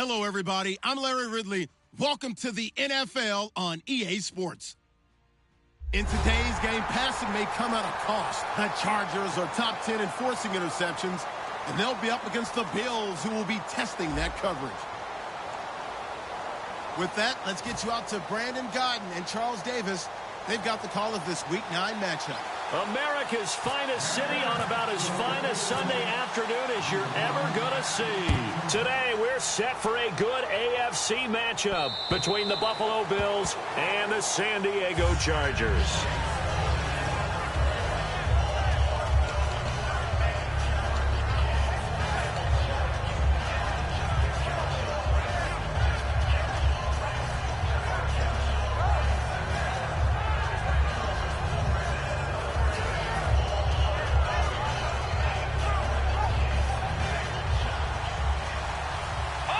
Hello, everybody. I'm Larry Ridley. Welcome to the NFL on EA Sports. In today's game, passing may come at a cost. The Chargers are top 10 in forcing interceptions, and they'll be up against the Bills, who will be testing that coverage. With that, let's get you out to Brandon Godden and Charles Davis. They've got the call of this Week 9 matchup. America's finest city on about as fine a Sunday afternoon as you're ever going to see. Today, we're set for a good AFC matchup between the Buffalo Bills and the San Diego Chargers.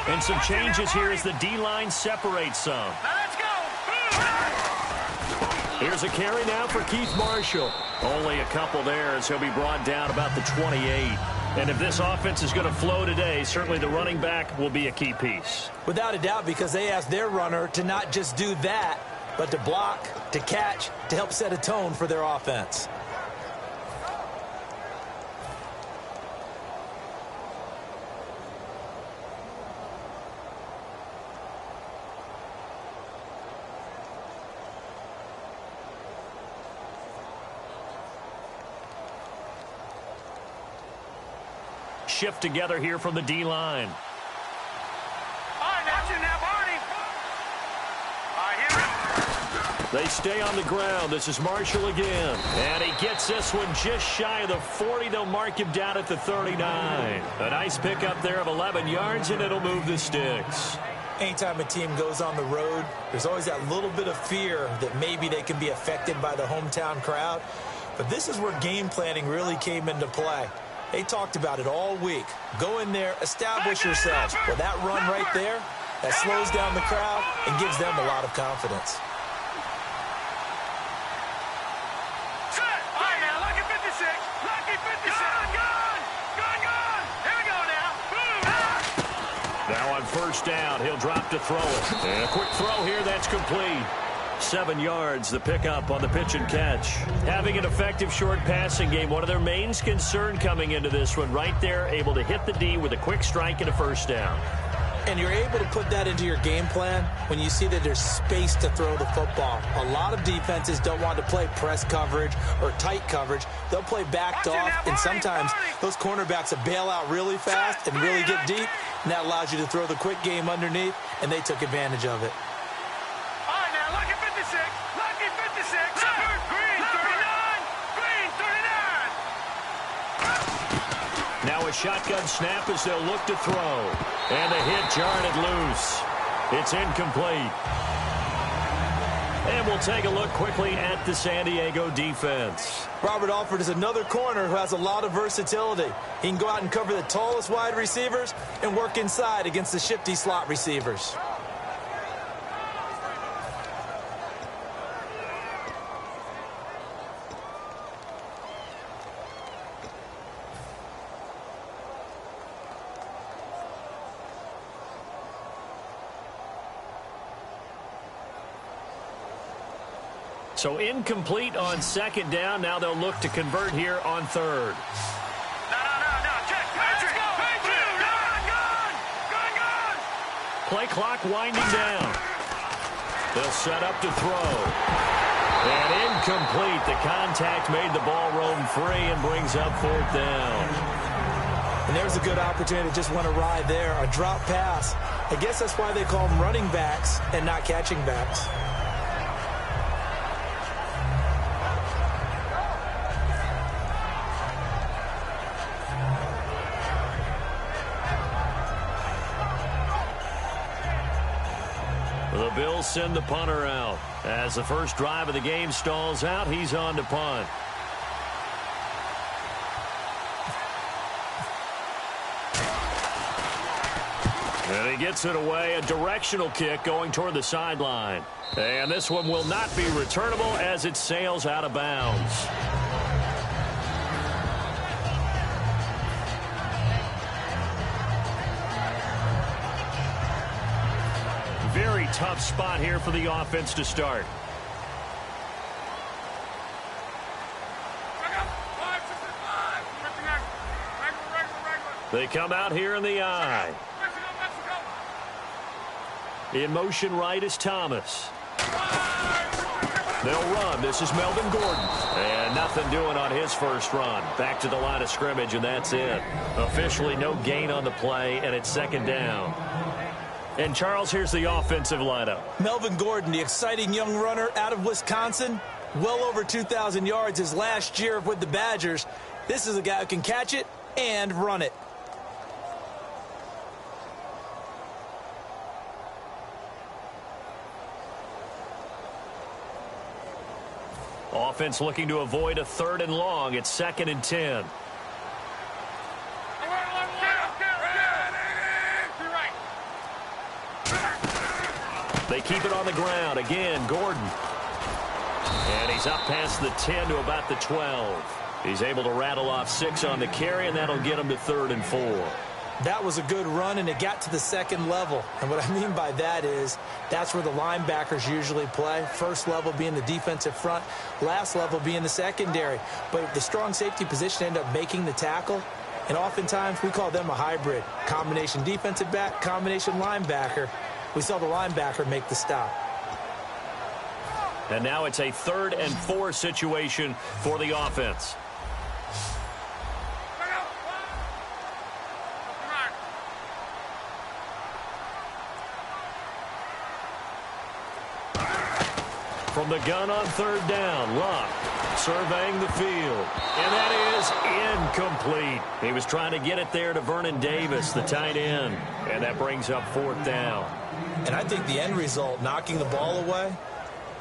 And some changes here as the D-line separates some. Now let's go. Here's a carry now for Keith Marshall. Only a couple there as he'll be brought down about the 28. And if this offense is going to flow today, certainly the running back will be a key piece. Without a doubt, because they asked their runner to not just do that, but to block, to catch, to help set a tone for their offense. Shift together here from the D-line. They stay on the ground. This is Marshall again. And he gets this one just shy of the 40. They'll mark him down at the 39. A nice pickup there of 11 yards, and it'll move the sticks. Anytime a team goes on the road, there's always that little bit of fear that maybe they can be affected by the hometown crowd. But this is where game planning really came into play. They talked about it all week. Go in there, establish yourselves. Well, that run right there, that slows down the crowd and gives them a lot of confidence. All right, now, lucky 56. Lucky 56. Gone. Here we go now. Boom. Now on first down, he'll drop to throw it. And a quick throw here, that's complete. 7 yards, the pickup on the pitch and catch. Having an effective short passing game, one of their main concern coming into this one, right there, able to hit the D with a quick strike and a first down. And you're able to put that into your game plan when you see that there's space to throw the football. A lot of defenses don't want to play press coverage or tight coverage. They'll play backed off, and sometimes those cornerbacks will bail out really fast and really get deep, and that allows you to throw the quick game underneath, and they took advantage of it. Now a shotgun snap as they'll look to throw. And the hit jarred it loose. It's incomplete. And we'll take a look quickly at the San Diego defense. Robert Alford is another corner who has a lot of versatility. He can go out and cover the tallest wide receivers and work inside against the shifty slot receivers. So incomplete on second down. Now they'll look to convert here on third. No. Check. Let's go. Gone. Play clock winding down. They'll set up to throw. And incomplete. The contact made the ball roam free and brings up fourth down. And there's a good opportunity to just want to ride there. A drop pass. I guess that's why they call them running backs and not catching backs. The Bills send the punter out. As the first drive of the game stalls out, he's on to punt. And he gets it away, a directional kick going toward the sideline. And this one will not be returnable as it sails out of bounds. tough spot here for the offense to start. They come out here in the I. In motion right is Thomas. They'll run. This is Melvin Gordon. And nothing doing on his first run. Back to the line of scrimmage, and that's it. Officially no gain on the play, and it's second down. And, Charles, here's the offensive lineup. Melvin Gordon, the exciting young runner out of Wisconsin. Well over 2,000 yards his last year with the Badgers. This is a guy who can catch it and run it. Offense looking to avoid a 3rd and long. It's 2nd and 10. They keep it on the ground. Again, Gordon. And he's up past the 10 to about the 12. He's able to rattle off 6 on the carry, and that'll get him to 3rd and 4. That was a good run, and it got to the 2nd level. And what I mean by that is that's where the linebackers usually play. First level being the defensive front, last level being the secondary. But the strong safety position ended up making the tackle, and oftentimes we call them a hybrid. Combination defensive back, combination linebacker. We saw the linebacker make the stop. And now it's a 3rd and 4 situation for the offense. From the gun on 3rd down, Luck surveying the field. And that is incomplete. He was trying to get it there to Vernon Davis, the tight end. And that brings up 4th down. And I think the end result, knocking the ball away,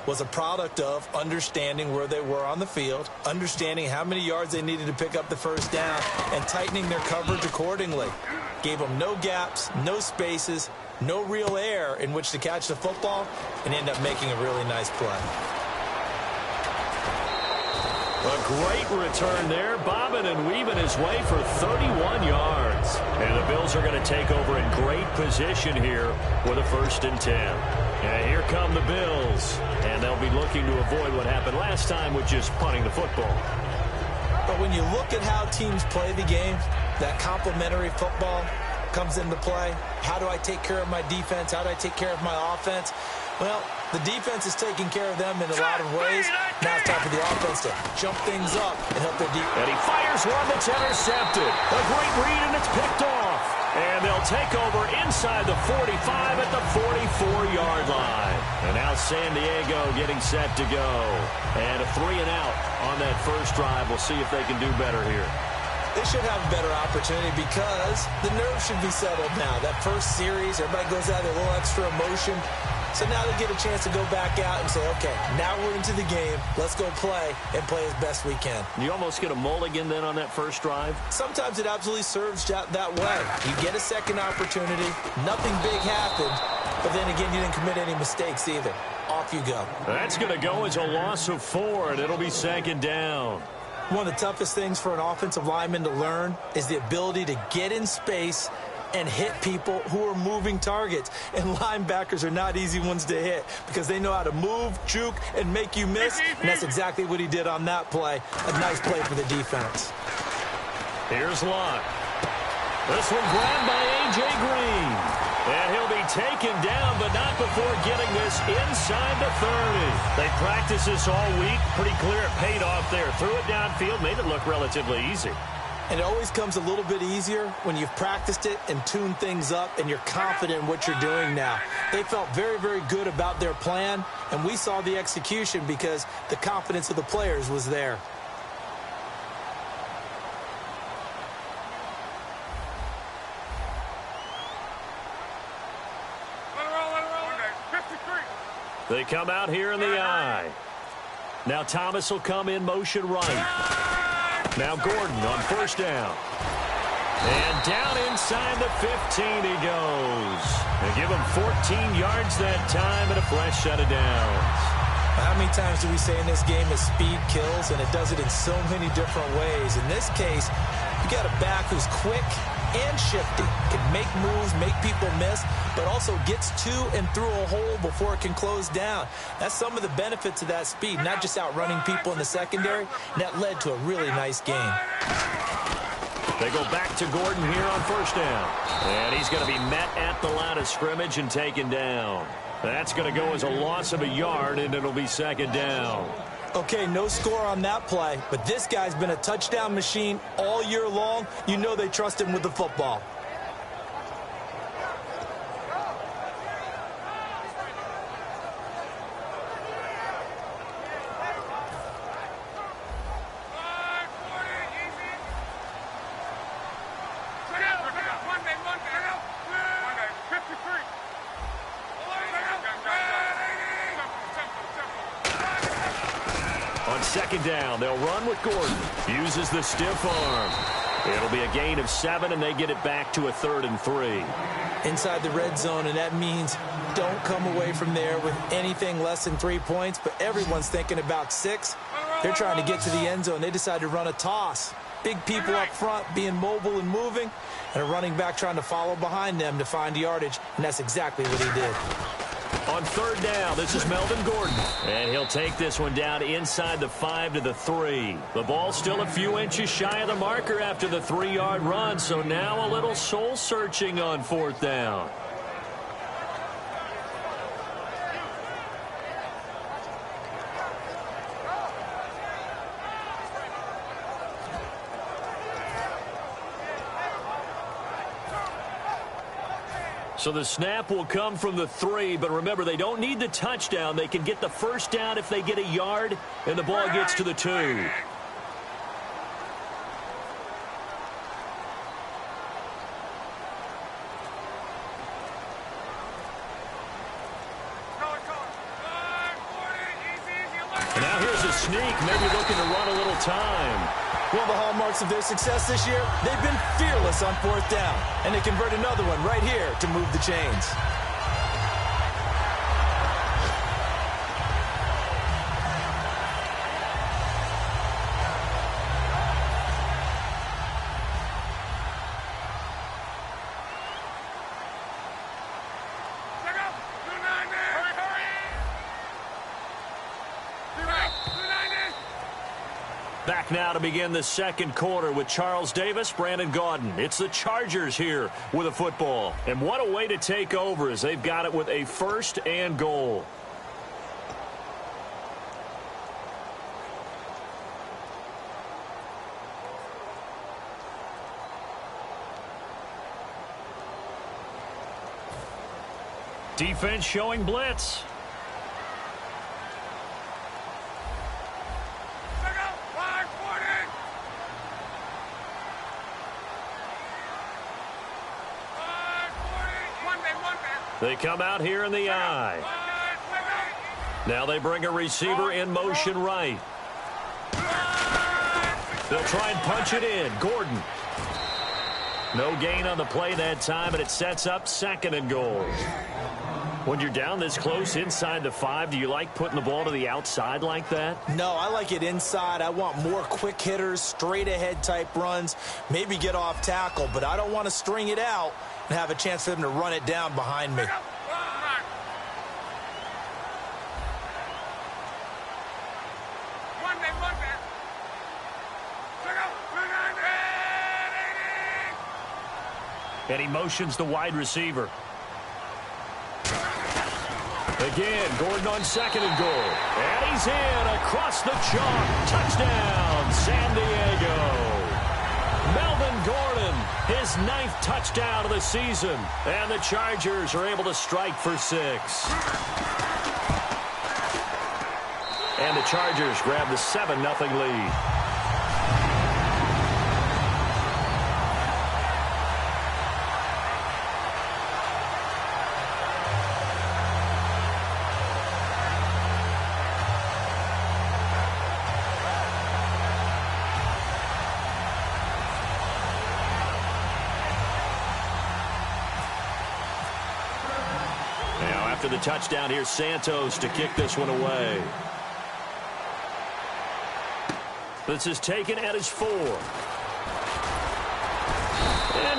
was a product of understanding where they were on the field, understanding how many yards they needed to pick up the 1st down, and tightening their coverage accordingly. Gave them no gaps, no spaces, no real air in which to catch the football, and end up making a really nice play. A great return there, bobbing and weaving his way for 31 yards. And the Bills are going to take over in great position here with a 1st and 10. And here come the Bills, and they'll be looking to avoid what happened last time with just punting the football. But when you look at how teams play the game, that complementary football comes into play. How do I take care of my defense? How do I take care of my offense? Well, the defense is taking care of them in a lot of ways. Now it's time for the offense to jump things up and help their defense. And he fires one that's intercepted. A great read, and it's picked off. And they'll take over inside the 45 at the 44-yard line. And now San Diego getting set to go. And a 3-and-out on that first drive. We'll see if they can do better here. They should have a better opportunity because the nerves should be settled now. That first series, everybody goes out with a little extra emotion. So now they get a chance to go back out and say, okay, now we're into the game. Let's go play and play as best we can. You almost get a mulligan then on that first drive? Sometimes it absolutely serves that way. You get a second opportunity. Nothing big happened. But then again, you didn't commit any mistakes either. Off you go. That's going to go as a loss of 4, and it'll be 2nd down. One of the toughest things for an offensive lineman to learn is the ability to get in space and hit people who are moving targets. And linebackers are not easy ones to hit because they know how to move, juke, and make you miss. And that's exactly what he did on that play. A nice play for the defense. Here's Luck. This one grabbed by A.J. Green. And he'll be taken down, but not before getting this inside the 30. They practiced this all week. Pretty clear it paid off there. Threw it downfield, made it look relatively easy. And it always comes a little bit easier when you've practiced it and tuned things up and you're confident in what you're doing now. They felt very, very good about their plan, and we saw the execution because the confidence of the players was there. They come out here in the I. Now Thomas will come in motion right. Now Gordon on 1st down. And down inside the 15 he goes. And give him 14 yards that time and a fresh set of downs. How many times do we say in this game that speed kills, and it does it in so many different ways? In this case, you got a back who's quick, and shifty. Can make moves, make people miss, but also gets to and through a hole before it can close down. That's some of the benefits of that speed, not just outrunning people in the secondary, and that led to a really nice game. They go back to Gordon here on first down. And he's going to be met at the line of scrimmage and taken down. That's going to go as a loss of a yard, and it'll be second down. Okay, no score on that play, but this guy's been a touchdown machine all year long. You know they trust him with the football. On second down, they'll run with Gordon. Uses the stiff arm. It'll be a gain of 7, and they get it back to a 3rd and 3. Inside the red zone, and that means don't come away from there with anything less than 3 points, but everyone's thinking about 6. They're trying to get to the end zone. They decide to run a toss. Big people up front being mobile and moving, and a running back trying to follow behind them to find yardage, and that's exactly what he did. On third down, this is Melvin Gordon. And he'll take this one down inside the 5 to the 3. The ball's still a few inches shy of the marker after the 3-yard run, so now a little soul-searching on 4th down. So the snap will come from the 3, but remember, they don't need the touchdown. They can get the first down if they get a yard, and the ball gets to the 2. And now here's a sneak, maybe looking to run a little time. One of the hallmarks of their success this year, they've been fearless on 4th down. And they convert another one right here to move the chains. Back now to begin the second quarter with Charles Davis, Brandon Gaudin. It's the Chargers here with a football. And what a way to take over as they've got it with a 1st and goal. Defense showing blitz. They come out here in the eye. Now they bring a receiver in motion right. They'll try and punch it in. Gordon. No gain on the play that time, and it sets up 2nd and goal. When you're down this close inside the 5, do you like putting the ball to the outside like that? No, I like it inside. I want more quick hitters, straight ahead type runs, maybe get off tackle, but I don't want to string it out and have a chance for them to run it down behind me. And he motions the wide receiver. Again, Gordon on 2nd and goal. And he's in across the chalk. Touchdown, San Diego. Melvin Gordon, his 9th touchdown of the season. And the Chargers are able to strike for 6. And the Chargers grab the 7-0 lead. After the touchdown, here's Santos to kick this one away. This is taken at his 4. And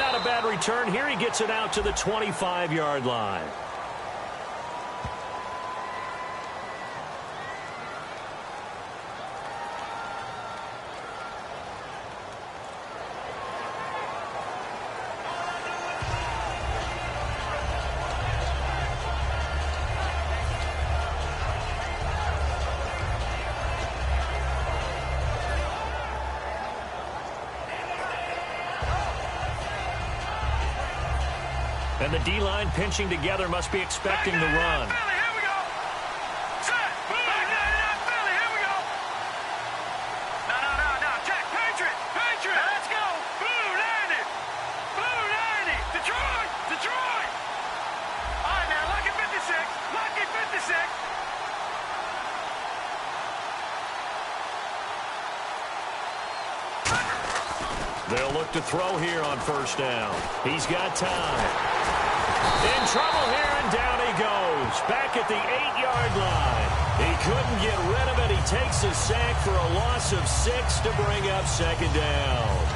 out of a bad return here. He gets it out to the 25-yard line. And the D-line pinching together must be expecting the run. Here we go. Set. Boom. Philly, here we go. No. Check. Patriot. Let's go. Boom, landed. Detroit. All right, now, lucky 56. They'll look to throw here on first down. He's got time. In trouble here, and down he goes. Back at the 8-yard line. He couldn't get rid of it. He takes a sack for a loss of 6 to bring up second down.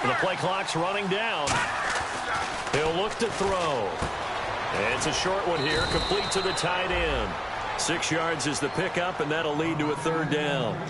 The play clock's running down. He'll look to throw. It's a short one here, complete to the tight end. 6 yards is the pickup, and that'll lead to a third down.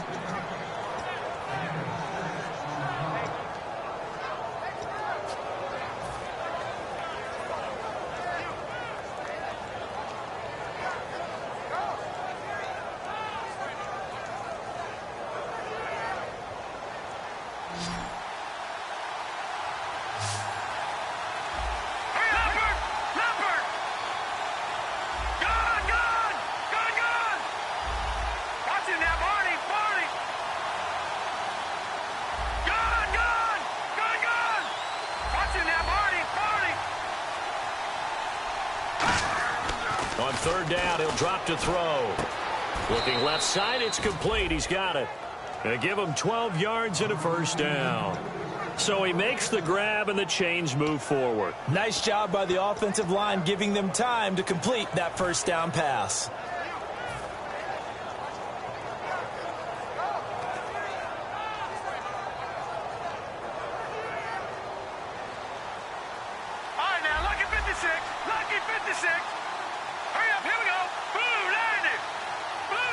On third down, he'll drop to throw. Looking left side, it's complete. He's got it. They give him 12 yards and a first down. So he makes the grab and the chains move forward. Nice job by the offensive line giving them time to complete that first down pass.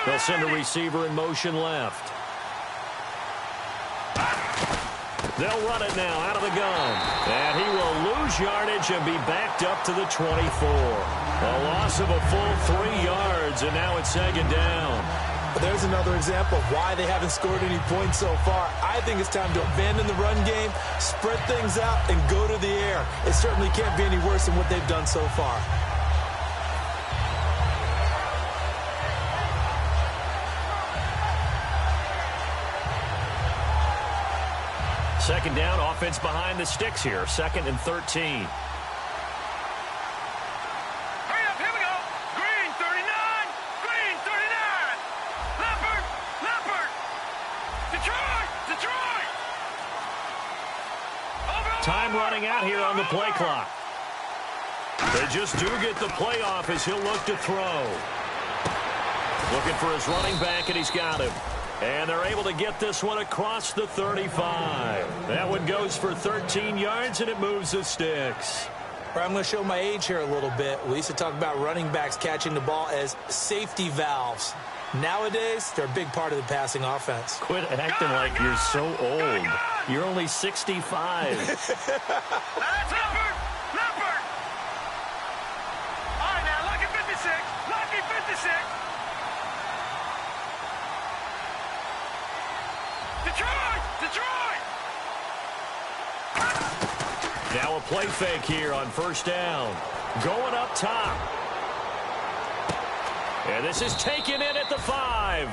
They'll send a receiver in motion left. They'll run it now out of the gun. And he will lose yardage and be backed up to the 24. A loss of a full 3 yards, and now it's second down. There's another example of why they haven't scored any points so far. I think it's time to abandon the run game, spread things out, and go to the air. It certainly can't be any worse than what they've done so far. Second down, offense behind the sticks here. 2nd and 13. Hurry up, here we go. Green 39. Leopard. Detroit. Time running out here on the play clock. They just do get the play off as he'll look to throw. Looking for his running back, and he's got him. And they're able to get this one across the 35. That one goes for 13 yards, and it moves the sticks. I'm going to show my age here a little bit. We used to talk about running backs catching the ball as safety valves. Nowadays, they're a big part of the passing offense. Quit acting like you're so old. You're only 65. That's Leopard. All right, now, lucky 56. Detroit! Now a play fake here on first down. Going up top. And this is taken in at the 5.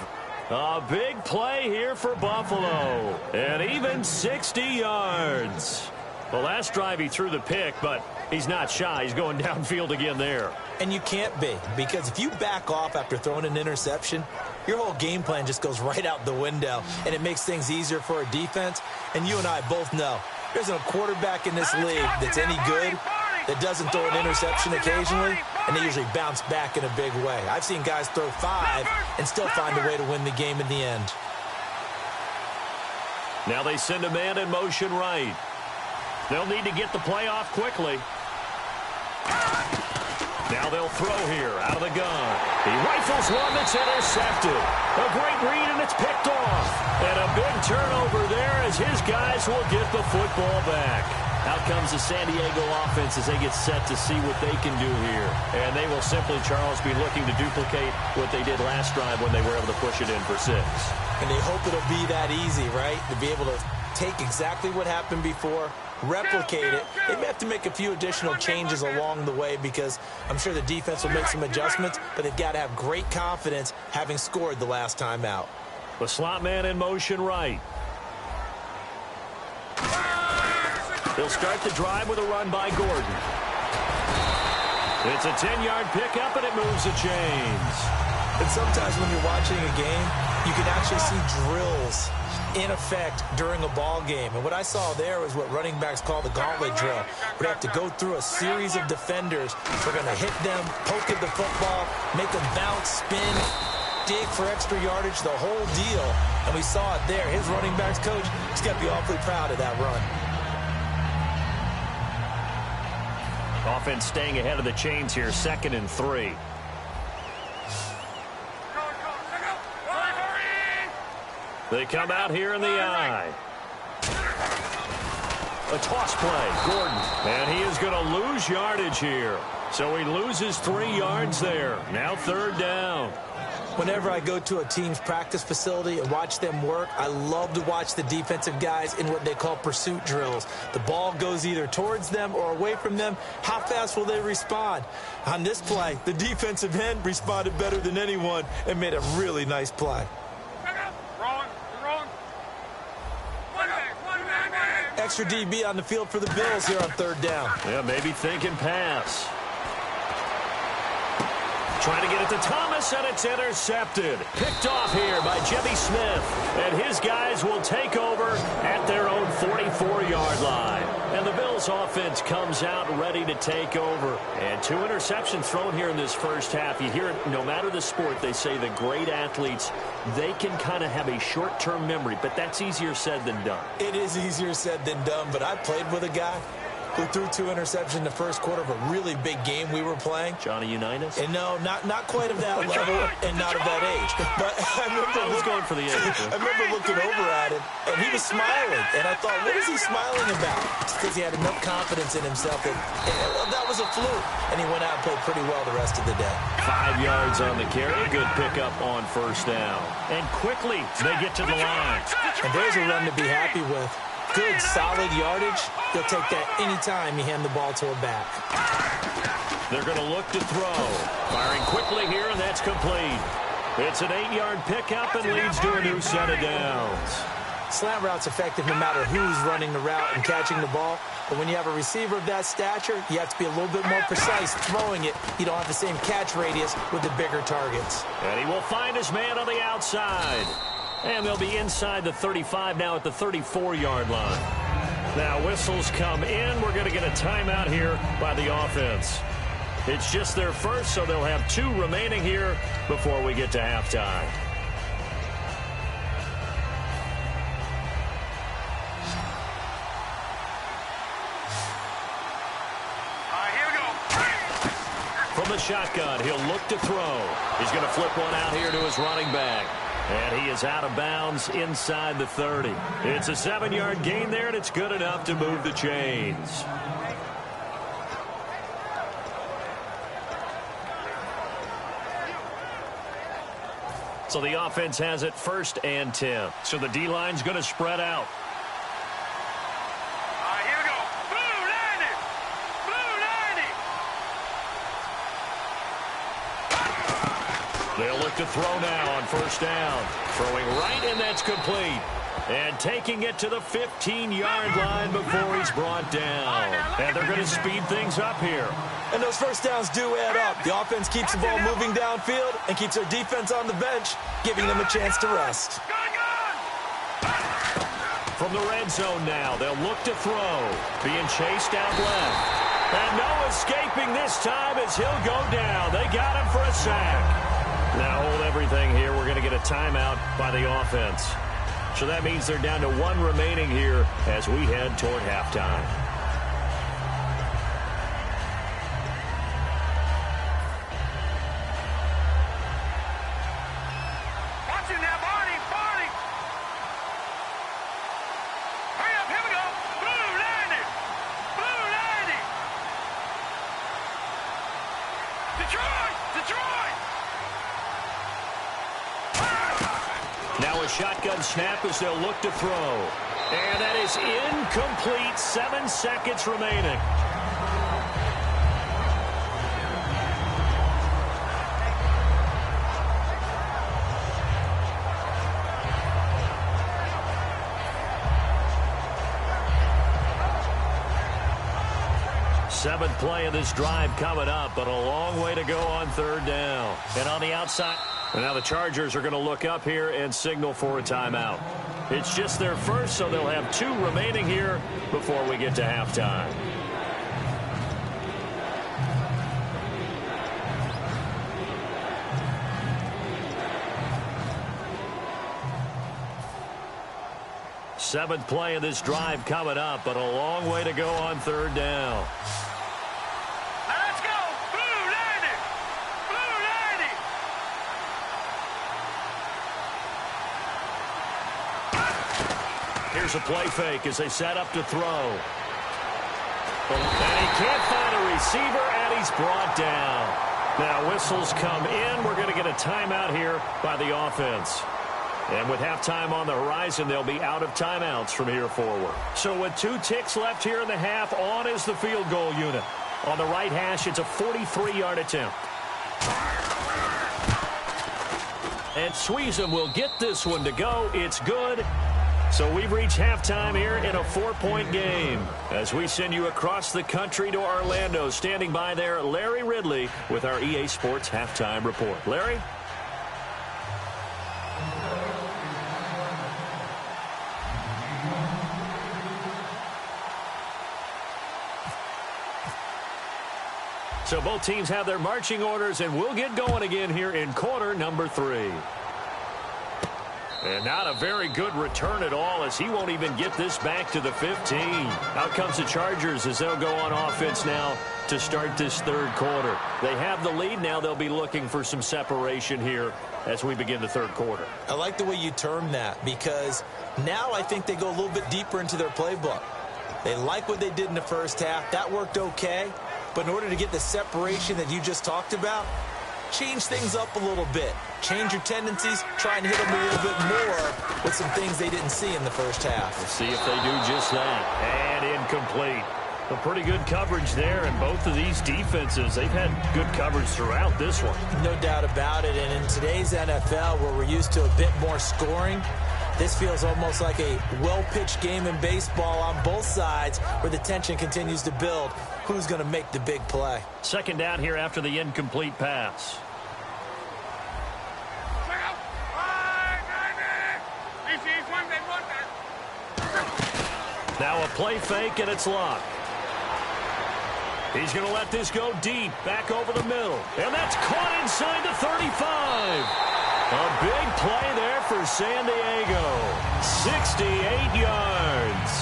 A big play here for Buffalo. And even 60 yards. Well, last drive he threw the pick, but he's not shy. He's going downfield again there. And you can't be, because if you back off after throwing an interception, your whole game plan just goes right out the window, and it makes things easier for a defense. And you and I both know there's a quarterback in this league that's any good that doesn't throw an interception occasionally, and they usually bounce back in a big way. I've seen guys throw 5 and still find a way to win the game in the end. Now they send a man in motion right. They'll need to get the play off quickly. Now they'll throw here out of the gun. He rifles one that's intercepted. A great read, and it's picked off. And a big turnover there as his guys will get the football back. Out comes the San Diego offense as they get set to see what they can do here. And they will simply, Charles, be looking to duplicate what they did last drive when they were able to push it in for 6. And they hope it'll be that easy, right? To be able to take exactly what happened before, replicate it. They may have to make a few additional changes along the way because I'm sure the defense will make some adjustments, but they've got to have great confidence having scored the last time out. The slot man in motion right. They'll start the drive with a run by Gordon. It's a 10-yard pickup, and it moves the chains. And sometimes when you're watching a game, you can actually see drills in effect during a ball game. And what I saw there was what running backs call the gauntlet drill. We have to go through a series of defenders. We're going to hit them, poke at the football, make them bounce, spin, dig for extra yardage, the whole deal. And we saw it there. His running backs coach, he's got to be awfully proud of that run. Offense staying ahead of the chains here, 2nd and 3. They come out here in the eye. A toss play, Gordon. And he is going to lose yardage here. So he loses 3 yards there. Now 3rd down. Whenever I go to a team's practice facility and watch them work, I love to watch the defensive guys in what they call pursuit drills. The ball goes either towards them or away from them. How fast will they respond? On this play, the defensive end responded better than anyone and made a really nice play. Extra DB on the field for the Bills here on 3rd down. Yeah, maybe thinking pass. Trying to get it to Thomas, and it's intercepted. Picked off here by Jimmy Smith. And his guys will take over at their own 44-yard line. And the Bills offense comes out ready to take over. And 2 interceptions thrown here in this first half. You hear it, no matter the sport, they say the great athletes, they can kind of have a short-term memory. But that's easier said than done. It is easier said than done, but I played with a guy who threw 2 interceptions in the first quarter of a really big game we were playing. Johnny Unitas? And no, not quite of that level and not of that age. But I was going for the age. I remember looking over at him, and he was smiling. And I thought, what is he smiling about? It's because he had enough confidence in himself that that was a fluke. And he went out and played pretty well the rest of the day. 5 yards on the carry. Good pickup on 1st down. And quickly, they get to the line. And there's a run to be happy with. Good, solid yardage. They'll take that anytime you hand the ball to a back. They're going to look to throw. Firing quickly here, and that's complete. It's an 8-yard pickup and leads to a new set of downs. Slant route's effective no matter who's running the route and catching the ball. But when you have a receiver of that stature, you have to be a little bit more precise throwing it. You don't have the same catch radius with the bigger targets. And he will find his man on the outside. And they'll be inside the 35 now at the 34-yard line. Now whistles come in. We're going to get a timeout here by the offense. It's just their first, so they'll have 2 remaining here before we get to halftime. Here we go. From the shotgun, he'll look to throw. He's going to flip one out here to his running back. And he is out of bounds inside the 30. It's a 7-yard gain there, and it's good enough to move the chains. So the offense has it 1st and 10. So the D-line's going to spread out. Here we go. Blue 90. Blue 90. They'll look to throw now on 1st down. Throwing right, and that's complete. And taking it to the 15-yard line before he's brought down. And they're going to speed things up here. And those first downs do add up. The offense keeps the ball moving downfield and keeps their defense on the bench, giving them a chance to rest. From the red zone now, they'll look to throw. Being chased out left. And no escaping this time as he'll go down. They got him for a sack. Now hold everything here. We're going to get a timeout by the offense. So that means they're down to 1 remaining here as we head toward halftime. Watch it now, Barney. Hurry up, here we go. Blue landing. Detroit. Now a shotgun snap as they'll look to throw. And that is incomplete. 7 seconds remaining. Seventh play of this drive coming up, but a long way to go on 3rd down. And on the outside, and now the Chargers are going to look up here and signal for a timeout. It's just their first, so they'll have 2 remaining here before we get to halftime. Seventh play of this drive coming up, but a long way to go on 3rd down. Let's go. Blue landing. Here's a play fake as they set up to throw. And he can't find a receiver, and he's brought down. Now whistles come in. We're going to get a timeout here by the offense. And with halftime on the horizon, they'll be out of timeouts from here forward. So with 2 ticks left here in the half, on is the field goal unit. On the right hash, it's a 43-yard attempt. And Sweezum will get this one to go. It's good. So we've reached halftime here in a 4-point game. As we send you across the country to Orlando, standing by there, Larry Ridley with our EA Sports Halftime Report. Larry? So both teams have their marching orders, and we'll get going again here in quarter number 3. And not a very good return at all, as he won't even get this back to the 15. Out comes the Chargers as they'll go on offense now to start this 3rd quarter. They have the lead. Now they'll be looking for some separation here as we begin the 3rd quarter. I like the way you term that, because now I think they go a little bit deeper into their playbook. They like what they did in the first half. That worked okay. But in order to get the separation that you just talked about, change things up a little bit. Change your tendencies. Try and hit them a little bit more with some things they didn't see in the first half. We'll see if they do just that. And incomplete. A pretty good coverage there, and both of these defenses, they've had good coverage throughout this one. No doubt about it. And in today's NFL, where we're used to a bit more scoring, this feels almost like a well-pitched game in baseball on both sides where the tension continues to build. Who's going to make the big play? 2nd down here after the incomplete pass. Now a play fake, and it's locked. He's going to let this go deep, back over the middle. And that's caught inside the 35. A big play there for San Diego. 68 yards.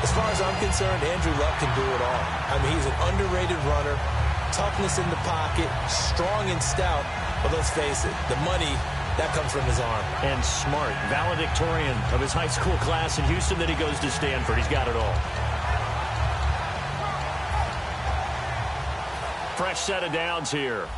As far as I'm concerned, Andrew Luck can do it all. I mean, he's an underrated runner, toughness in the pocket, strong and stout. But let's face it, the money, that comes from his arm. And smart, valedictorian of his high school class in Houston, that he goes to Stanford. He's got it all. Fresh set of downs here.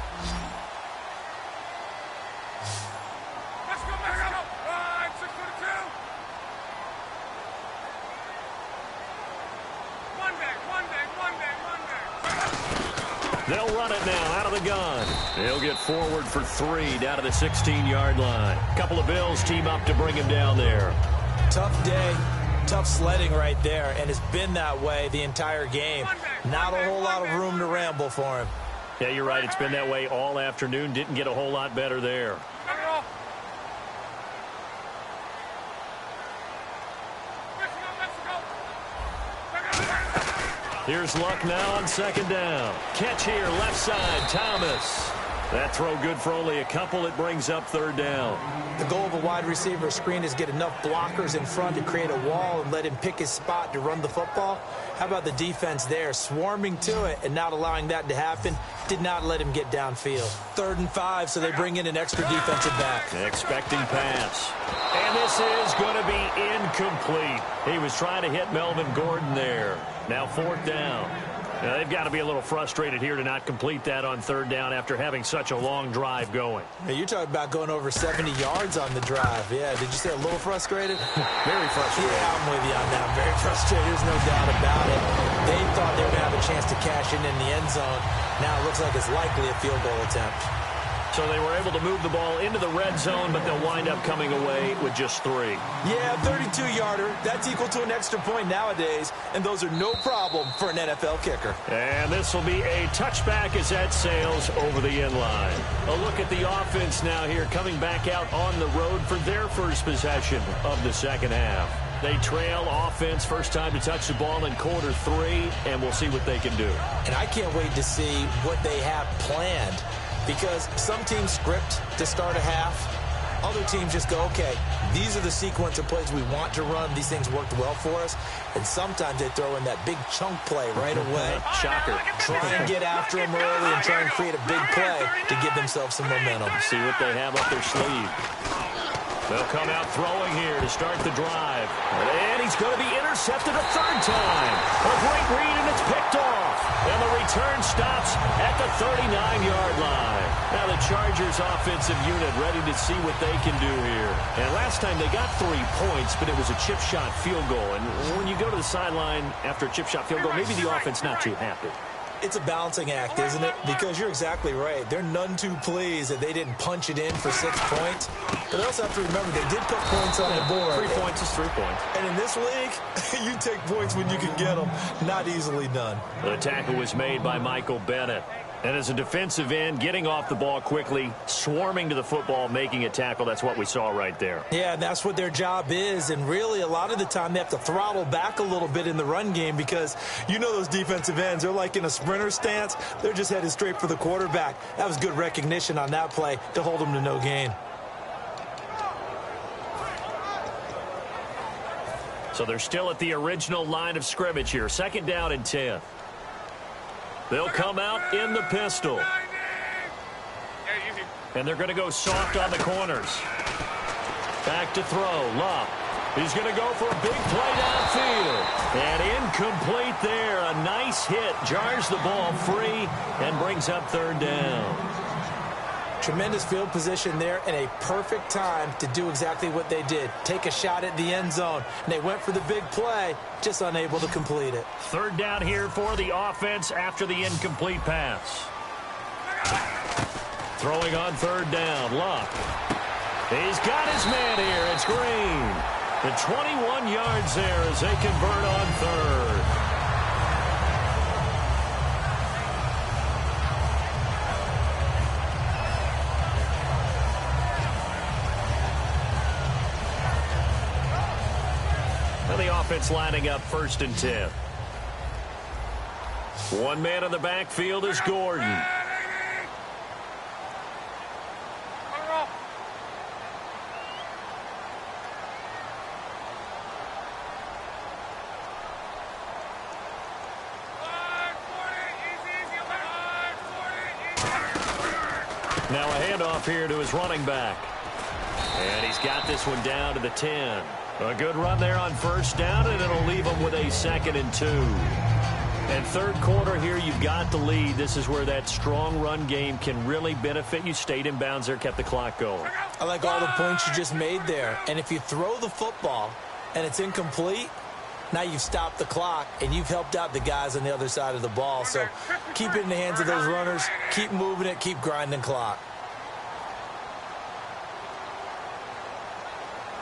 They'll run it now out of the gun. He'll get forward for 3 down to the 16-yard line. A couple of Bills team up to bring him down there. Tough day, tough sledding right there, and it's been that way the entire game. Not a whole lot of room to ramble for him. Yeah, you're right. It's been that way all afternoon. Didn't get a whole lot better there. Here's Luck now on second down. Catch here, left side, Thomas. That throw good for only a couple. It brings up third down. The goal of a wide receiver screen is get enough blockers in front to create a wall and let him pick his spot to run the football. How about the defense there, swarming to it and not allowing that to happen? Did not let him get downfield. 3rd and 5, so they bring in an extra defensive back. Expecting pass. And this is going to be incomplete. He was trying to hit Melvin Gordon there. Now 4th down. Now, they've got to be a little frustrated here to not complete that on 3rd down after having such a long drive going. Hey, you're talking about going over 70 yards on the drive. Yeah, did you say a little frustrated? Very frustrated. Yeah, I'm with you on that. Very frustrated. There's no doubt about it. They thought they were going to have a chance to cash in the end zone. Now it looks like it's likely a field goal attempt. So they were able to move the ball into the red zone, but they'll wind up coming away with just 3. Yeah, 32-yarder. That's equal to an extra point nowadays, and those are no problem for an NFL kicker. And this will be a touchback as that sails over the end line. A look at the offense now here, coming back out on the road for their first possession of the second half. They trail offense, first time to touch the ball in quarter 3, and we'll see what they can do. And I can't wait to see what they have planned. Because some teams script to start a half. Other teams just go, okay, these are the sequence of plays we want to run. These things worked well for us. And sometimes they throw in that big chunk play right away. Shocker. Try and get after them early and try and create a big play to give themselves some momentum. See what they have up their sleeve. They'll come out throwing here to start the drive. And he's going to be intercepted a 3rd time. A great read, and it's picked off. And the return stops at the 39-yard line. Now the Chargers offensive unit ready to see what they can do here. And last time they got 3 points, but it was a chip shot field goal. And when you go to the sideline after a chip shot field goal, maybe the offense not too happy. It's a balancing act, isn't it? Because you're exactly right. They're none too pleased that they didn't punch it in for 6 points. But they also have to remember they did put points on the board. 3 points is 3 points. And in this league, you take points when you can get them. Not easily done. The tackle was made by Michael Bennett. And as a defensive end, getting off the ball quickly, swarming to the football, making a tackle, that's what we saw right there. Yeah, that's what their job is. And really, a lot of the time, they have to throttle back a little bit in the run game because you know those defensive ends, they're like in a sprinter stance. They're just headed straight for the quarterback. That was good recognition on that play to hold them to no gain. So they're still at the original line of scrimmage here. 2nd down and 10. They'll come out in the pistol. And they're going to go soft on the corners. Back to throw. Luck. He's going to go for a big play downfield. And incomplete there. A nice hit. Jars the ball free and brings up 3rd down. Tremendous field position there and a perfect time to do exactly what they did. Take a shot at the end zone. And they went for the big play, just unable to complete it. 3rd down here for the offense after the incomplete pass. Throwing on 3rd down, Luck. He's got his man here. It's Green. The 21 yards there as they convert on 3rd. The offense lining up 1st and 10. One man in the backfield is Gordon. Now a handoff here to his running back. And he's got this one down to the 10. A good run there on 1st down, and it'll leave them with a 2nd and 2. And 3rd quarter here, you've got the lead. This is where that strong run game can really benefit you. Stayed in bounds there, kept the clock going. I like all the points you just made there. And if you throw the football and it's incomplete, now you've stopped the clock and you've helped out the guys on the other side of the ball. So keep it in the hands of those runners. Keep moving it. Keep grinding clock.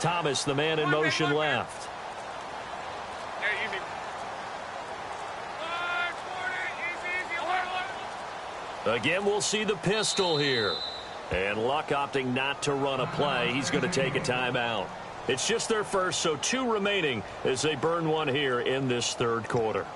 Thomas, the man in motion left. Again, we'll see the pistol here. And Luck opting not to run a play. He's going to take a timeout. It's just their first, so 2 remaining as they burn one here in this third quarter.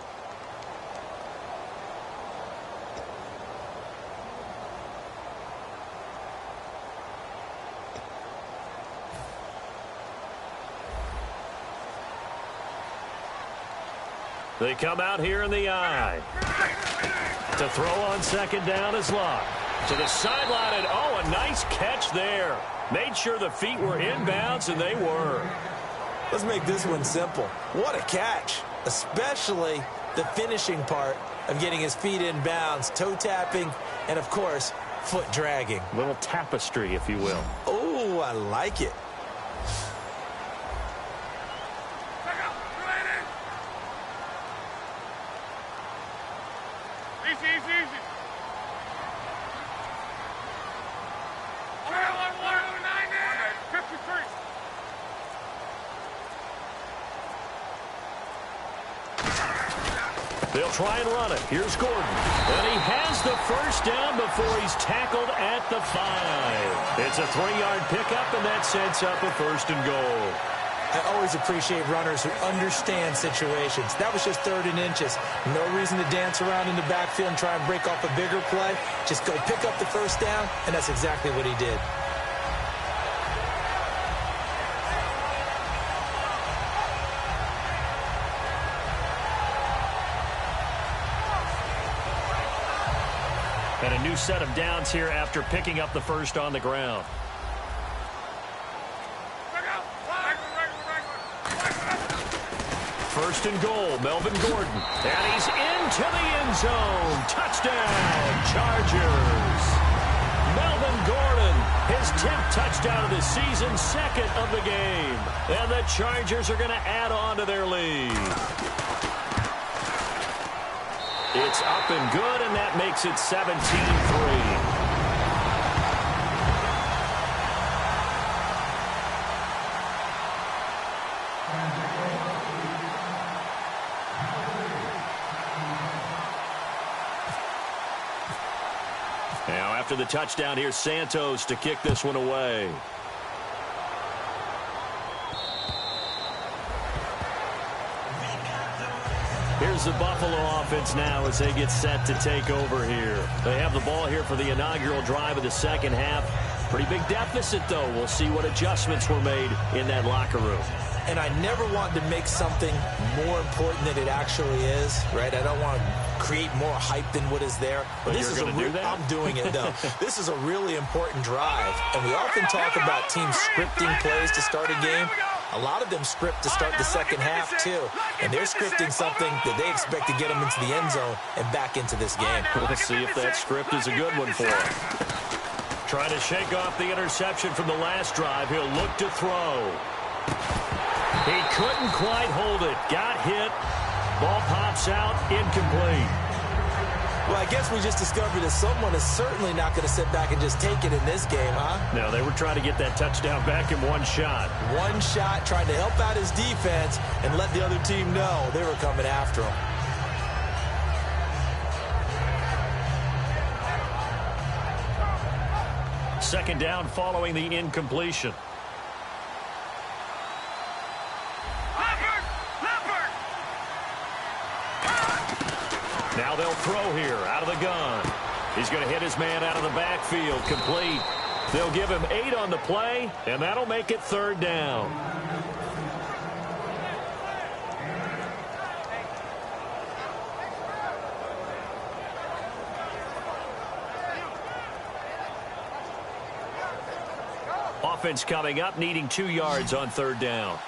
They come out here in the eye. To throw on second down is Luck. To the sideline, and oh, a nice catch there. Made sure the feet were inbounds, and they were. Let's make this one simple. What a catch, especially the finishing part of getting his feet in bounds, toe tapping, and, of course, foot dragging. A little tapestry, if you will. Oh, I like it. They'll try and run it. Here's Gordon. And he has the first down before he's tackled at the 5. It's a 3-yard pickup, and that sets up a 1st and goal. I always appreciate runners who understand situations. That was just 3rd and inches. No reason to dance around in the backfield and try and break off a bigger play. Just go pick up the first down, and that's exactly what he did. And a new set of downs here after picking up the first on the ground. First and goal, Melvin Gordon. And he's into the end zone. Touchdown, Chargers. Melvin Gordon, his 10th touchdown of the season, 2nd of the game. And the Chargers are going to add on to their lead. It's up and good, and that makes it 17-3. Now, after the touchdown, here's Santos to kick this one away. Here's the Buffalo offense now as they get set to take over here. They have the ball here for the inaugural drive of the second half. Pretty big deficit, though. We'll see what adjustments were made in that locker room. And I never want to make something more important than it actually is, right? I don't want to create more hype than what is there. But this is I'm doing it, though. This is a really important drive. And we often talk about teams scripting plays to start a game. A lot of them script to start the second half, too. And they're scripting something that they expect to get them into the end zone and back into this game. Let's see if that script is a good one for them. Trying to shake off the interception from the last drive. He'll look to throw. He couldn't quite hold it. Got hit. Ball pops out. Incomplete. Well, I guess we just discovered that someone is certainly not going to sit back and just take it in this game, huh? No, they were trying to get that touchdown back in one shot. One shot, trying to help out his defense and let the other team know they were coming after him. Second down following the incompletion. Now they'll throw here out of the gun. He's going to hit his man out of the backfield. Complete. They'll give him 8 on the play, and that'll make it 3rd down. Offense coming up, needing 2 yards on 3rd down.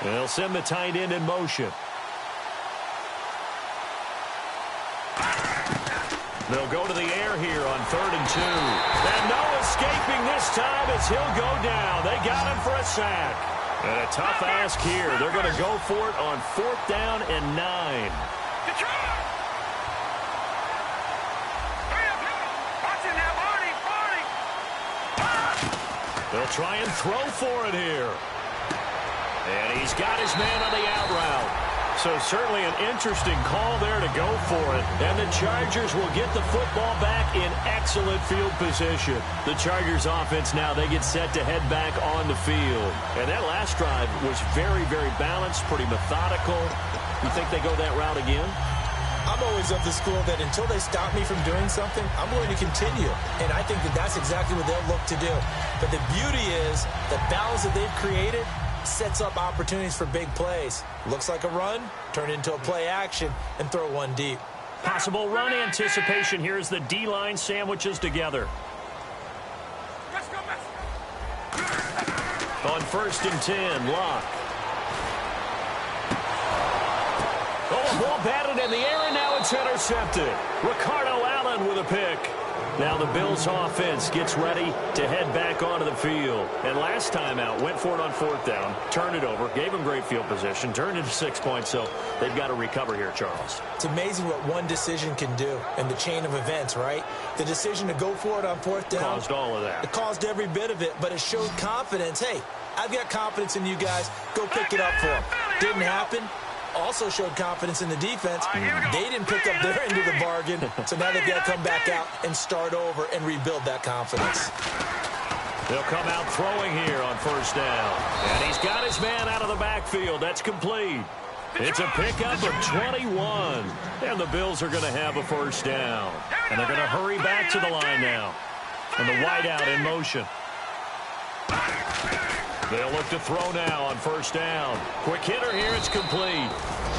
They'll send the tight end in motion. They'll go to the air here on 3rd and 2. And no escaping this time as he'll go down. They got him for a sack. And a tough ask here. They're going to go for it on 4th down and 9. They'll try and throw for it here. And he's got his man on the out route. So certainly an interesting call there to go for it. And the Chargers will get the football back in excellent field position. The Chargers offense now, they get set to head back on the field. And that last drive was very, very balanced, pretty methodical. You think they go that route again? I'm always of the school that until they stop me from doing something, I'm going to continue. And I think that that's exactly what they'll look to do. But the beauty is the balance that they've created sets up opportunities for big plays. Looks like a run, turn into a play action, and throw one deep. Possible run anticipation here as the D-line sandwiches together. On 1st and 10, Locke. Oh, a ball batted in the air, and now it's intercepted. Ricardo Allen with a pick. Now the Bills offense gets ready to head back onto the field. And last time out, went for it on 4th down, turned it over, gave them great field position, turned into 6 points, so they've got to recover here, Charles. It's amazing what one decision can do in the chain of events, right? The decision to go for it on 4th down. Caused all of that. It caused every bit of it, but it showed confidence. Hey, I've got confidence in you guys. Go pick it up for them. Didn't happen. Also showed confidence in the defense. They didn't pick up their end of the bargain, so now they've got to come back out and start over and rebuild that confidence. They'll come out throwing here on 1st down. And he's got his man out of the backfield. That's complete. It's a pickup of 21. And the Bills are going to have a 1st down. And they're going to hurry back to the line now. And the wideout in motion. They'll look to throw now on 1st down. Quick hitter here, it's complete.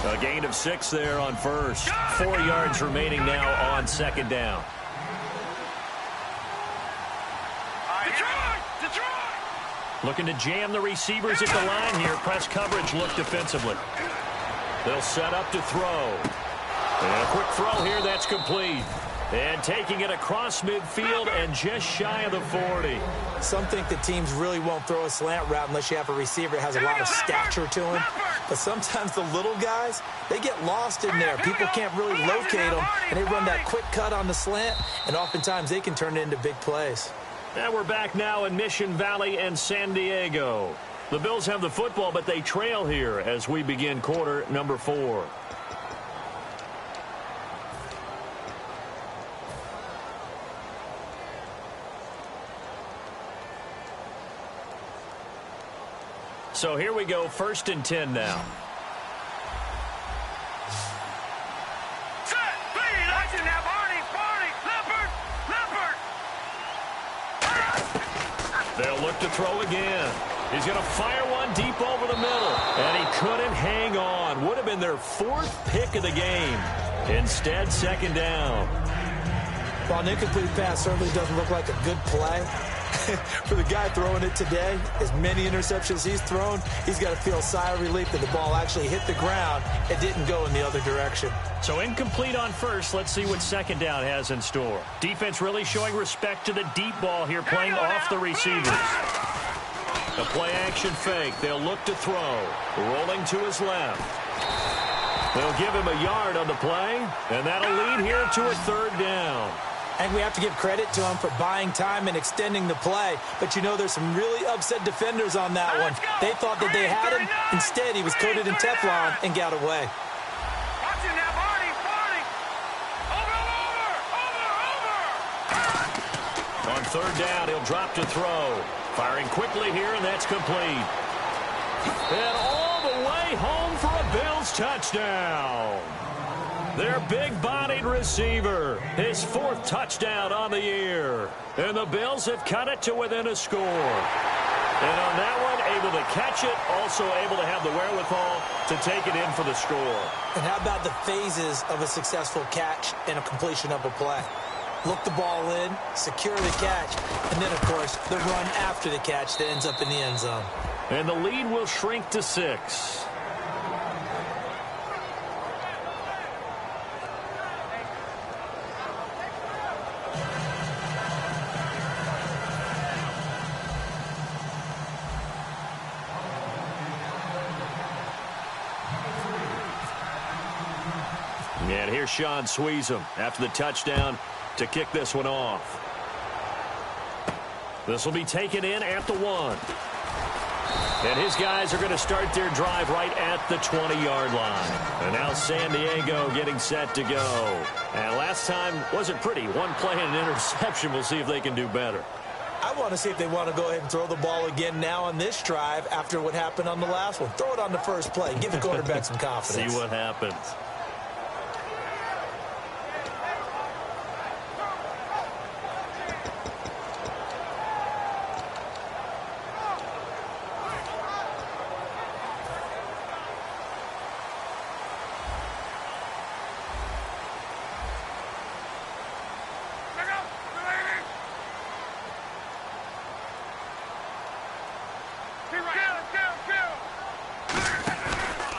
A gain of 6 there on 1st. 4 yards remaining now on 2nd down. Looking to jam the receivers at the line here. Press coverage look defensively. They'll set up to throw. And a quick throw here, that's complete. And taking it across midfield and just shy of the 40. Some think that teams really won't throw a slant route unless you have a receiver that has a lot of stature to him. But sometimes the little guys, they get lost in there. People can't really locate them, and they run that quick cut on the slant, and oftentimes they can turn it into big plays. And we're back now in Mission Valley and San Diego. The Bills have the football, but they trail here as we begin quarter number 4. So here we go, 1st and 10 now. They'll look to throw again. He's going to fire one deep over the middle. And he couldn't hang on. Would have been their 4th pick of the game. Instead, 2nd down. While an incomplete pass certainly doesn't look like a good play, for the guy throwing it today, as many interceptions he's thrown, he's got to feel a sigh of relief that the ball actually hit the ground and didn't go in the other direction. So incomplete on 1st. Let's see what 2nd down has in store. Defense really showing respect to the deep ball here, playing off the receivers. A play-action fake. They'll look to throw. Rolling to his left. They'll give him a yard on the play, and that'll lead here to a 3rd down. And we have to give credit to him for buying time and extending the play. But, you know, there's some really upset defenders on that one. They thought that they had him. Instead, he was coated in Teflon and got away. On 3rd down, he'll drop to throw. Firing quickly here, and that's complete. And all the way home for a Bills touchdown. Their big-bodied receiver, his 4th touchdown on the year. And the Bills have cut it to within a score. And on that one, able to catch it, also able to have the wherewithal to take it in for the score. And how about the phases of a successful catch and a completion of a play? Look the ball in, secure the catch, and then, of course, the run after the catch that ends up in the end zone. And the lead will shrink to 6. And here's Sean Sweezum after the touchdown to kick this one off. This will be taken in at the 1. And his guys are going to start their drive right at the 20-yard line. And now San Diego getting set to go. And last time wasn't pretty. One play and an interception. We'll see if they can do better. I want to see if they want to go ahead and throw the ball again now on this drive after what happened on the last one. Throw it on the first play. Give the quarterback some confidence. See what happens.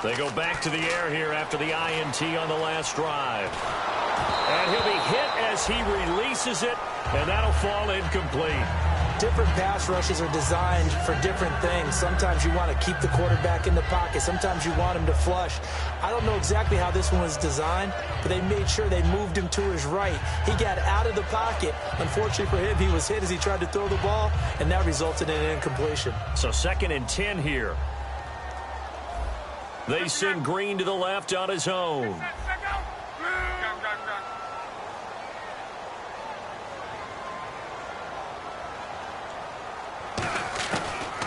They go back to the air here after the INT on the last drive. And he'll be hit as he releases it, and that'll fall incomplete. Different pass rushes are designed for different things. Sometimes you want to keep the quarterback in the pocket. Sometimes you want him to flush. I don't know exactly how this one was designed, but they made sure they moved him to his right. He got out of the pocket. Unfortunately for him, he was hit as he tried to throw the ball, and that resulted in an incompletion. So 2nd and 10 here. They send Green to the left on his own.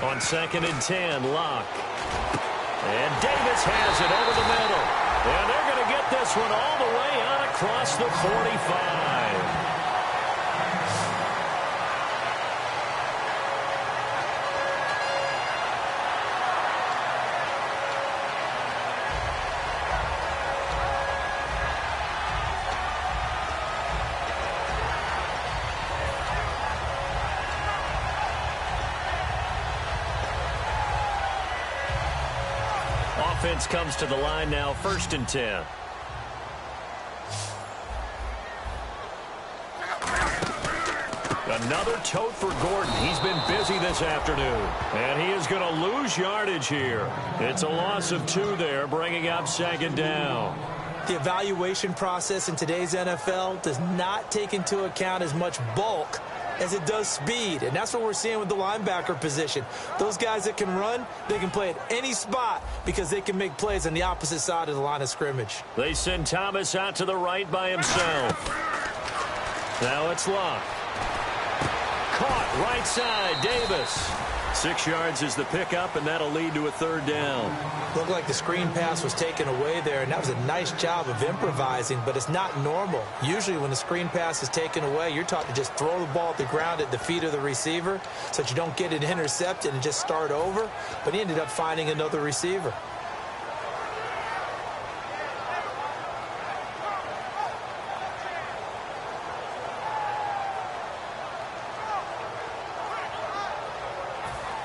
On 2nd and 10, Locke. And Davis has it over the middle. And they're going to get this one all the way out across the 45. Offense comes to the line now, 1st and 10. Another tote for Gordon. He's been busy this afternoon. And he is going to lose yardage here. It's a loss of 2 there, bringing up 2nd down. The evaluation process in today's NFL does not take into account as much bulk as it does speed, and that's what we're seeing with the linebacker position. Those guys that can run, they can play at any spot because they can make plays on the opposite side of the line of scrimmage. They send Thomas out to the right by himself. Now it's Locke. Caught right side, Davis. 6 yards is the pickup, and that'll lead to a 3rd down. Looked like the screen pass was taken away there, and that was a nice job of improvising, but it's not normal. Usually when the screen pass is taken away, you're taught to just throw the ball at the ground at the feet of the receiver so that you don't get it intercepted and just start over, but he ended up finding another receiver.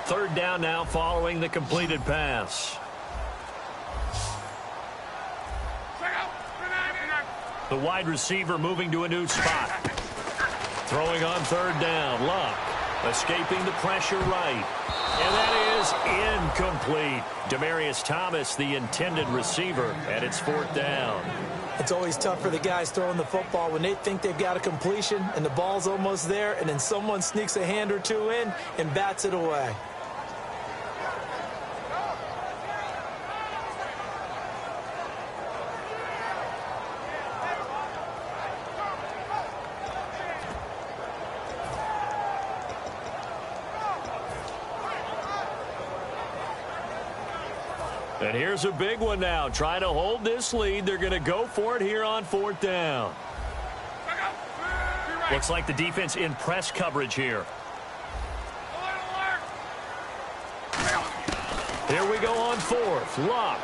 Third down now following the completed pass. The wide receiver moving to a new spot. Throwing on 3rd down. Locke escaping the pressure right. And that is incomplete. Demaryius Thomas, the intended receiver, and it's 4th down. It's always tough for the guys throwing the football when they think they've got a completion and the ball's almost there, and then someone sneaks a hand or two in and bats it away. And here's a big one now. Trying to hold this lead. They're going to go for it here on 4th down. Looks like the defense in press coverage here. Here we go on 4th. Locke.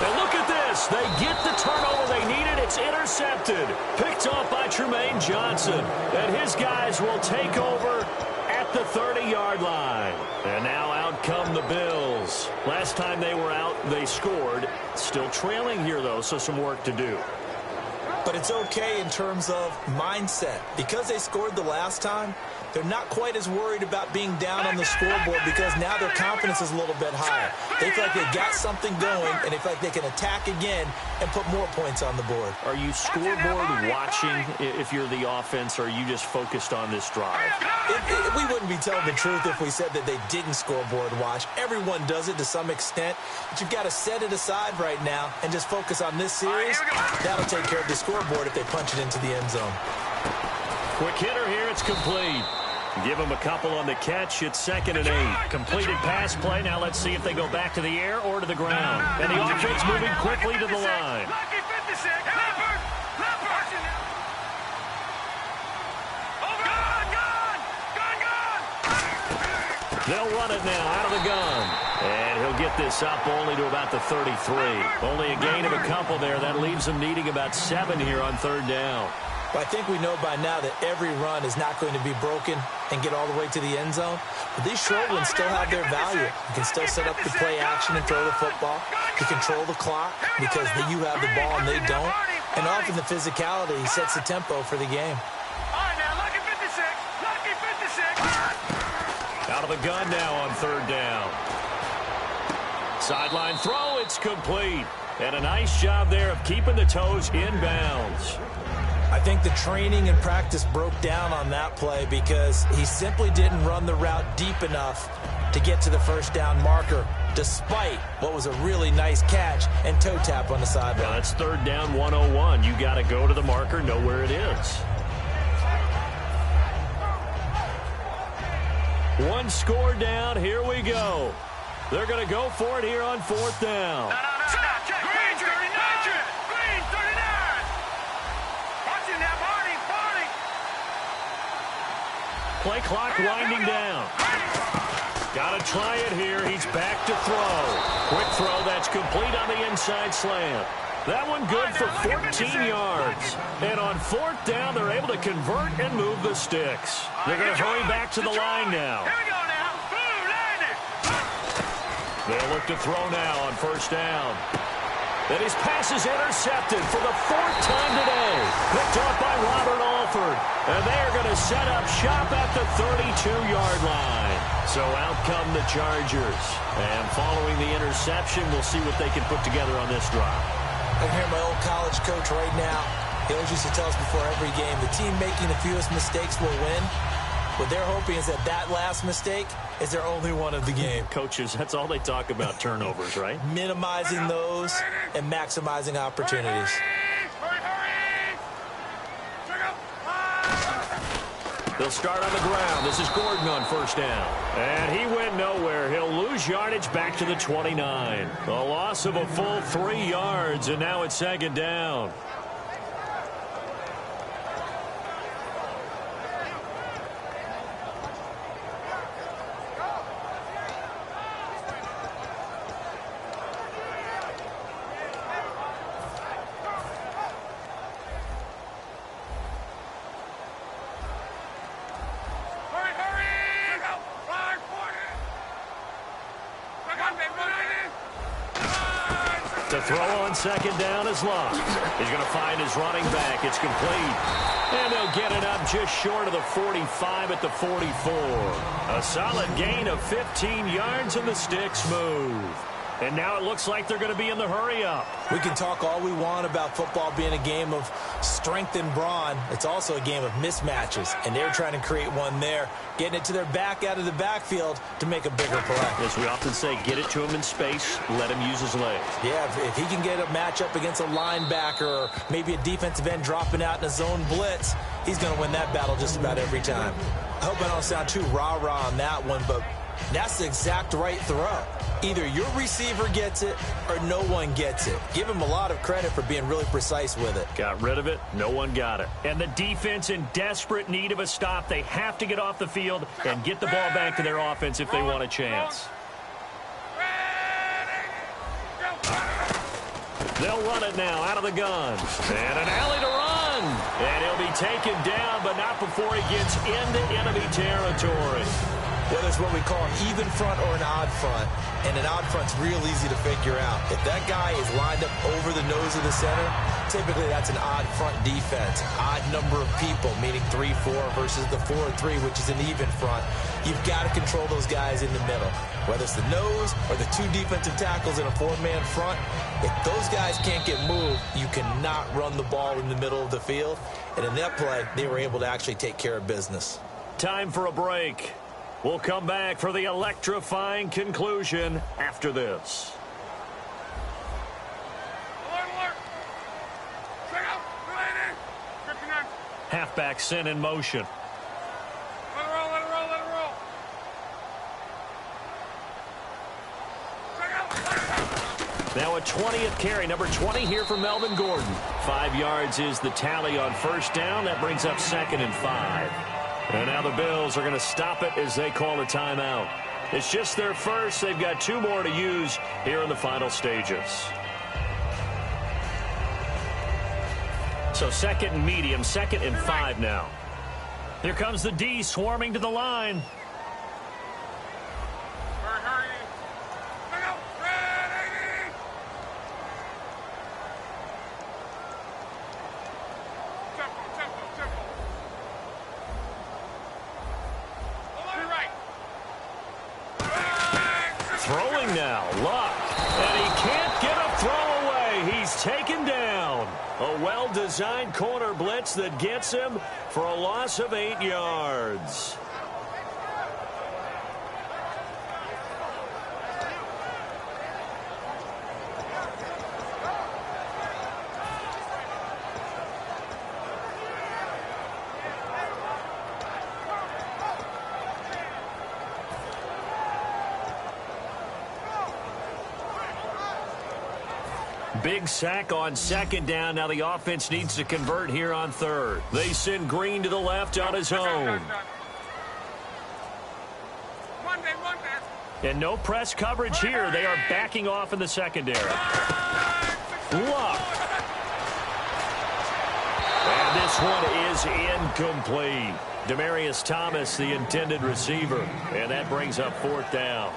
And look at this. They get the turnover they needed. It's intercepted. Picked off by Tremaine Johnson. And his guys will take over at the 30-yard line. And now out come the Bills. Last time they were out, they scored. Still trailing here, though, so some work to do. But it's okay in terms of mindset. Because they scored the last time, they're not quite as worried about being down on the scoreboard because now their confidence is a little bit higher. They feel like they've got something going, and they feel like they can attack again and put more points on the board. Are you scoreboard watching if you're the offense, or are you just focused on this drive? We wouldn't be telling the truth if we said that they didn't scoreboard watch. Everyone does it to some extent, but you've got to set it aside right now and just focus on this series. That'll take care of the scoreboard if they punch it into the end zone. Quick hitter here, it's complete. Give them a couple on the catch. It's 2nd and 8. Completed pass play. Now let's see if they go back to the air or to the ground. And the offense moving quickly to the line. They'll run it now out of the gun. And he'll get this up only to about the 33. Only a gain of a couple there. That leaves them needing about 7 here on 3rd down. Well, I think we know by now that every run is not going to be broken and get all the way to the end zone. But these short ones still have their value. You can still set up the play action and throw the football. You control the clock because you have the ball and they don't. And often the physicality sets the tempo for the game. All right, now, lucky 56. Lucky 56. Out of the gun now on 3rd down. Sideline throw, it's complete. And a nice job there of keeping the toes in bounds. I think the training and practice broke down on that play because he simply didn't run the route deep enough to get to the 1st down marker, despite what was a really nice catch and toe tap on the sideline. Well, it's 3rd down 101. You got to go to the marker, know where it is. One score down. Here we go. They're going to go for it here on 4th down. No. Green 39. Green 39. Watching that party. Play clock winding down. Got to try it here. He's back to throw. Quick throw. That's complete on the inside slant. That one good for 14 yards. And on 4th down, they're able to convert and move the sticks. They're going to hurry back to the line now. Here we go now. Boom, landed. They'll look to throw now on 1st down. And his pass is intercepted for the 4th time today. Picked off by Robert Alford. And they are going to set up shop at the 32-yard line. So out come the Chargers. And following the interception, we'll see what they can put together on this drive. I can hear my old college coach right now. He always used to tell us before every game, the team making the fewest mistakes will win. What they're hoping is that last mistake is their only one of the game. Coaches, that's all they talk about, turnovers, right? Minimizing those and maximizing opportunities. They'll start on the ground. This is Gordon on 1st down. And he went nowhere. He'll lose yardage back to the 29. A loss of a full 3 yards, and now it's 2nd down. The throw on 2nd down is lost. He's going to find his running back. It's complete. And they'll get it up just short of the 45 at the 44. A solid gain of 15 yards, and the sticks move. And now it looks like they're going to be in the hurry-up. We can talk all we want about football being a game of strength and brawn. It's also a game of mismatches, and they're trying to create one there, getting it to their back out of the backfield to make a bigger play. As we often say, get it to him in space, let him use his legs. Yeah, if he can get a matchup against a linebacker or maybe a defensive end dropping out in a zone blitz, he's going to win that battle just about every time. I hope I don't sound too rah-rah on that one, but that's the exact right throw. Either your receiver gets it or no one gets it. Give him a lot of credit for being really precise with it. Got rid of it. No one got it. And the defense in desperate need of a stop. They have to get off the field and get the ball back to their offense if they want a chance. They'll run it now out of the gun. And an alley to run. And he'll be taken down, but not before he gets into enemy territory. Whether it's what we call an even front or an odd front, and an odd front's real easy to figure out. If that guy is lined up over the nose of the center, typically that's an odd front defense, odd number of people, meaning 3-4 versus the 4-3, which is an even front. You've got to control those guys in the middle, whether it's the nose or the two defensive tackles in a four-man front. If those guys can't get moved, you cannot run the ball in the middle of the field. And in that play, they were able to actually take care of business. Time for a break. We'll come back for the electrifying conclusion after this. Halfback sent in motion. Let it roll, let it roll, let it roll. Now a 20th carry, number 20 here for Melvin Gordon. 5 yards is the tally on first down. That brings up 2nd and 5. And now the Bills are going to stop it as they call a timeout. It's just their first. They've got 2 more to use here in the final stages. So 2nd and medium, 2nd and 5 now. Here comes the D swarming to the line. Hurry. Look out. Ready. Tempo. Be right. Throwing now, Luck. And he can't get a throw away. He's taken down. A well-designed corner blitz that gets him for a loss of 8 yards. Big sack on 2nd down. Now the offense needs to convert here on 3rd. They send Green to the left on his own. And no press coverage here. They are backing off in the secondary. Luck. And this one is incomplete. Demaryius Thomas, the intended receiver. And that brings up 4th down.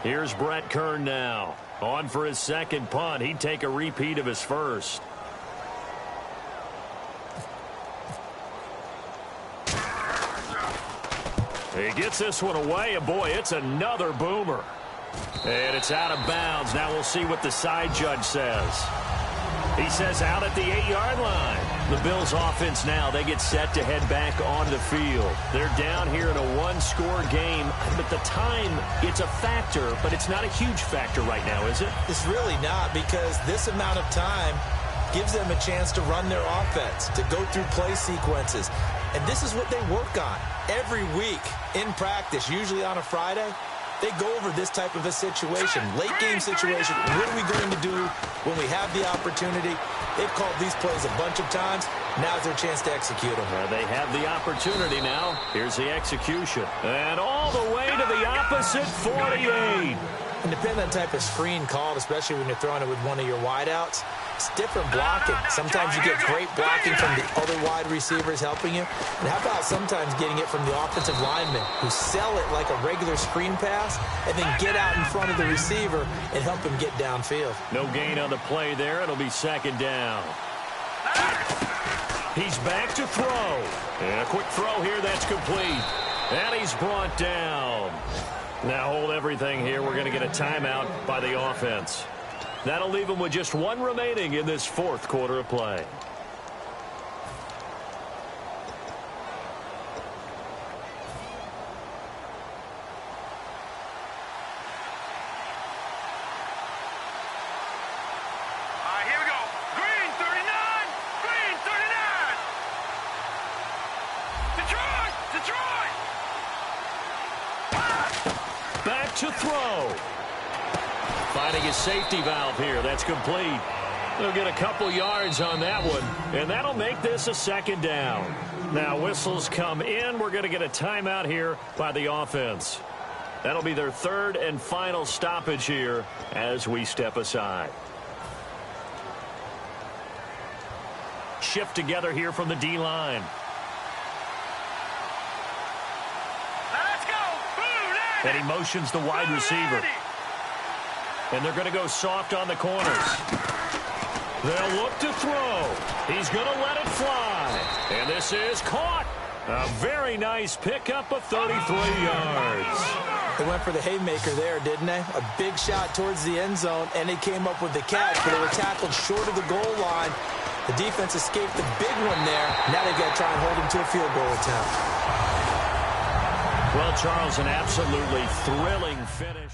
Here's Brett Kern now. On for his 2nd punt. He'd take a repeat of his first. He gets this one away, and boy, it's another boomer. And it's out of bounds. Now we'll see what the side judge says. He says out at the 8-yard line. The Bills offense now, they get set to head back on the field. They're down here in a 1-score game, but the time, it's a factor, but it's not a huge factor right now, is it? It's really not, because this amount of time gives them a chance to run their offense, to go through play sequences. And this is what they work on every week in practice, usually on a Friday. They go over this type of a situation, late-game situation. What are we going to do when we have the opportunity? They've called these plays a bunch of times. Now's their chance to execute them. They have the opportunity now. Here's the execution. And all the way to the opposite 48. And depending on the type of screen called, especially when you're throwing it with one of your wideouts, it's different blocking. Sometimes you get great blocking from the other wide receivers helping you. And how about sometimes getting it from the offensive linemen who sell it like a regular screen pass and then get out in front of the receiver and help him get downfield. No gain on the play there. It'll be 2nd down. He's back to throw. And a quick throw here. That's complete. And he's brought down. Now hold everything here. We're going to get a timeout by the offense. That'll leave them with just 1 remaining in this 4th quarter of play. Here we go. Green 39. Green 39. Detroit. Back to throw. Finding his safety valve here. That's complete. They'll get a couple yards on that one, and that'll make this a 2nd down. Now whistles come in. We're going to get a timeout here by the offense. That'll be their 3rd and final stoppage here as we step aside. shift together here from the D-line. Let's go. Boom, And he motions the wide receiver. And they're going to go soft on the corners. They'll look to throw. He's going to let it fly. And this is caught. A very nice pickup of 33 yards. They went for the haymaker there, didn't they? A big shot towards the end zone, and they came up with the catch, but they were tackled short of the goal line. The defense escaped the big one there. Now they've got to try and hold him to a field goal attempt. Well, Charles, an absolutely thrilling finish.